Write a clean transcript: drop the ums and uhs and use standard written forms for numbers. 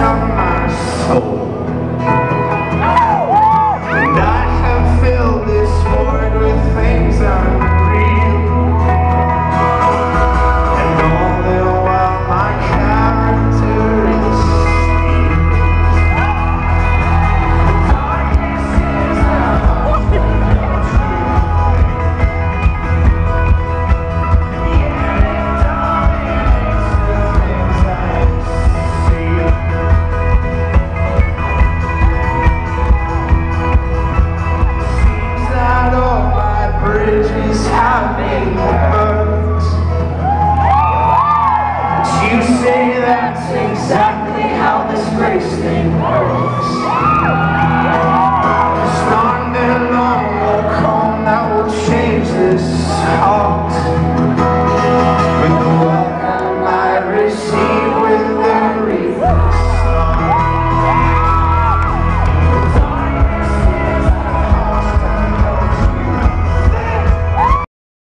of my soul. And I have filled this void with things unreal. And all the while my character is steel. The darkness is a haunting of truth. The air dominates the things I see. Seems that all my bridges have been burnt. But you say that's exactly how this grace thing works.